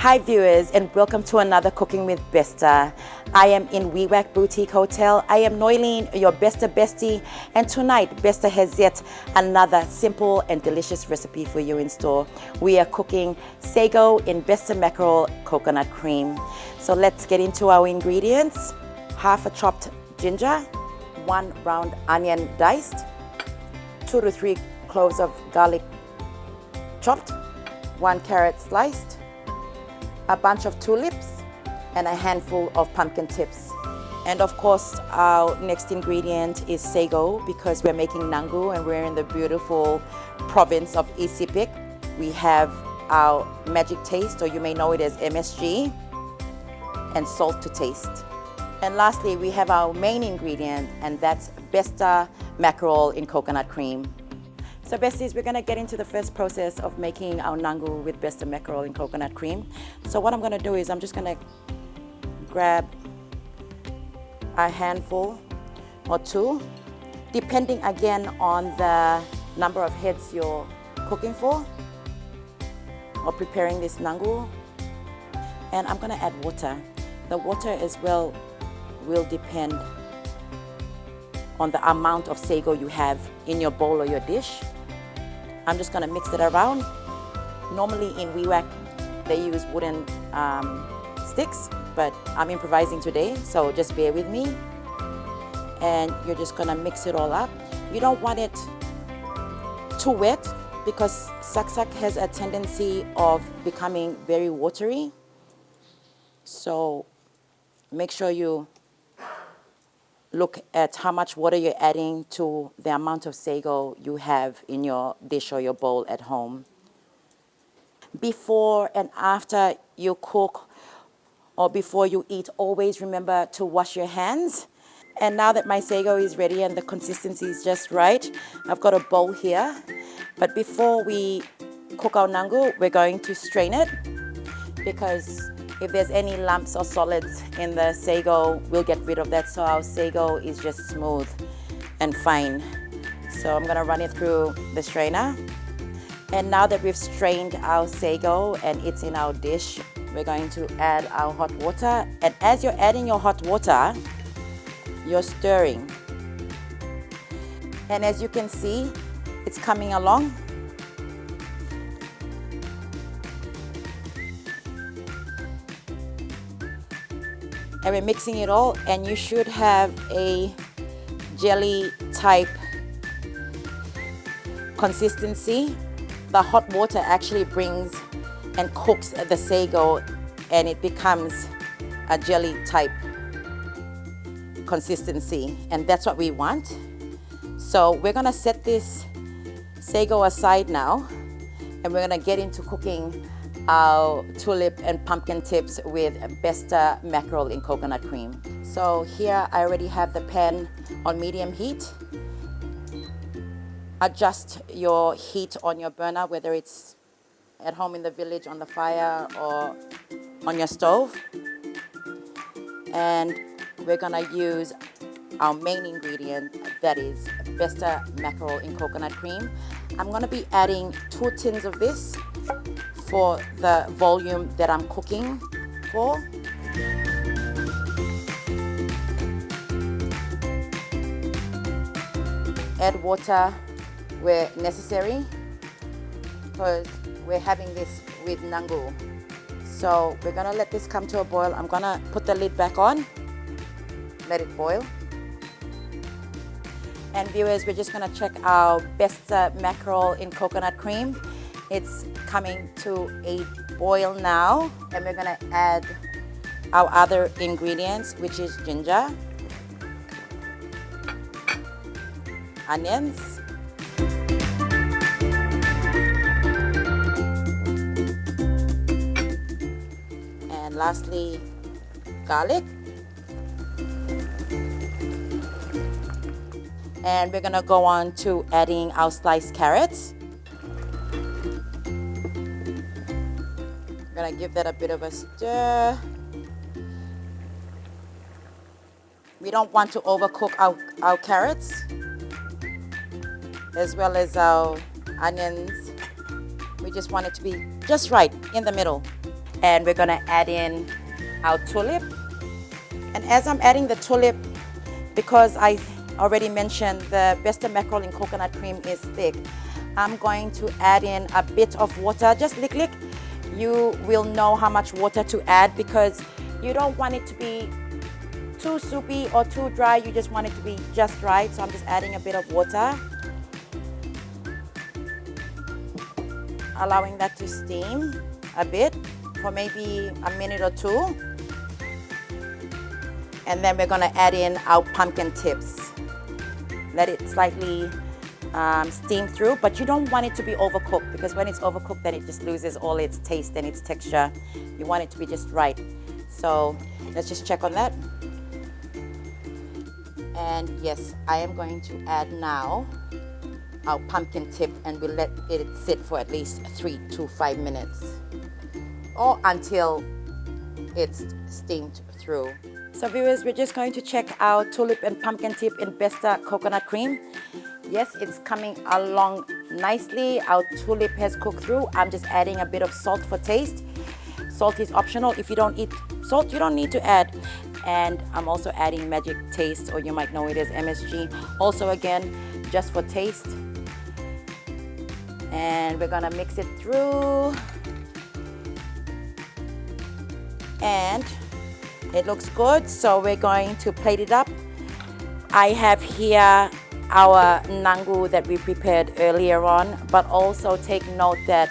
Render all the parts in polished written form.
Hi viewers, and welcome to another Cooking with Besta. I am in Wewak Boutique Hotel. I am Noeline, your Besta Bestie, and tonight Besta has yet another simple and delicious recipe for you in store. We are cooking Sago in Besta Mackerel coconut cream. So let's get into our ingredients. Half a chopped ginger, 1 round onion diced, 2 to 3 cloves of garlic chopped, 1 carrot sliced, a bunch of tulips, and a handful of pumpkin tips. And of course, our next ingredient is sago, because we're making nangu and we're in the beautiful province of Isipik. We have our magic taste, or you may know it as MSG, and salt to taste. And lastly, we have our main ingredient, and that's Besta Mackerel in coconut cream. So besties, we're going to get into the first process of making our nangu with Besta Mackerel in coconut cream. So what I'm going to do is I'm just going to grab a handful or 2, depending again on the number of heads you're cooking for or preparing this nangu. And I'm going to add water. The water as well will depend on the amount of sago you have in your bowl or your dish. I'm just going to mix it around. Normally in Wewak they use wooden sticks, but I'm improvising today, so just bear with me. And you're just going to mix it all up. You don't want it too wet, because saksak has a tendency of becoming very watery. So make sure you look at how much water you're adding to the amount of sago you have in your dish or your bowl at home. Before and after you cook or before you eat, always remember to wash your hands. And now that my sago is ready and the consistency is just right, I've got a bowl here. But before we cook our nangu, we're going to strain it, because if there's any lumps or solids in the sago, we'll get rid of that, so our sago is just smooth and fine. So I'm going to run it through the strainer. And now that we've strained our sago and it's in our dish, we're going to add our hot water. And as you're adding your hot water, you're stirring. And as you can see, it's coming along. And we're mixing it all, and you should have a jelly type consistency. The hot water actually brings and cooks the sago, and it becomes a jelly type consistency, and that's what we want. So we're gonna set this sago aside now, and we're gonna get into cooking our tulip and pumpkin tips with Besta Mackerel in coconut cream. So here I already have the pan on medium heat. Adjust your heat on your burner, whether it's at home in the village on the fire or on your stove. And we're gonna use our main ingredient, that is Besta Mackerel in coconut cream. I'm gonna be adding 2 tins of this for the volume that I'm cooking for. Add water where necessary, because we're having this with nangu. So we're gonna let this come to a boil. I'm gonna put the lid back on, let it boil. And viewers, we're just gonna check our Besta Mackerel in coconut cream. It's coming to a boil now, and we're gonna add our other ingredients, which is ginger, onions, and lastly, garlic. And we're gonna go on to adding our sliced carrots. Gonna give that a bit of a stir. We don't want to overcook our carrots, as well as our onions. We just want it to be just right in the middle. And we're gonna add in our tulip. And as I'm adding the tulip, because I already mentioned the Besta Mackerel in coconut cream is thick, I'm going to add in a bit of water, just lick. You will know how much water to add because you don't want it to be too soupy or too dry. You just want it to be just right. So I'm just adding a bit of water, allowing that to steam a bit for maybe a minute or two. And then we're gonna add in our pumpkin tips. Let it slightly steam through, but you don't want it to be overcooked because when it's overcooked, then it just loses all its taste and its texture. You want it to be just right. So let's just check on that. And yes, I am going to add now our pumpkin tip, and we'll let it sit for at least 3 to 5 minutes or until it's steamed through. So viewers, we're just going to check our tulip and pumpkin tip in Besta coconut cream. Yes, it's coming along nicely. Our tulip has cooked through. I'm just adding a bit of salt for taste. Salt is optional. If you don't eat salt, you don't need to add. And I'm also adding magic taste, or you might know it as MSG. Also again, just for taste. And we're gonna mix it through. And it looks good, so we're going to plate it up. I have here our nangu that we prepared earlier on, but also take note that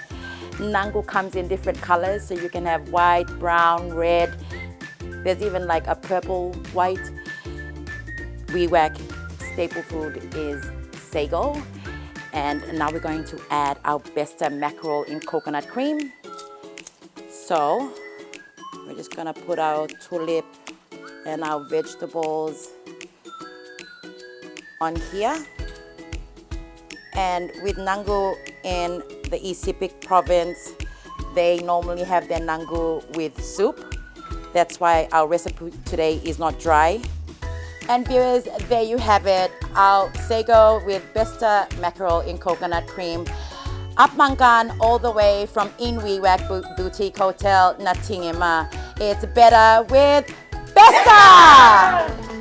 nangu comes in different colors, so you can have white, brown, red. There's even like a purple white. Wewak staple food is Sago. And now we're going to add our Besta Mackerel in coconut cream. So we're just gonna put our tulip and our vegetables on here. And with nangu in the East Sepik province, they normally have their nangu with soup. That's why our recipe today is not dry. And viewers, there you have it, our Sago with Besta Mackerel in coconut cream. Up Mangan all the way from In Wewak Boutique Hotel, Natingima. It's better with Besta!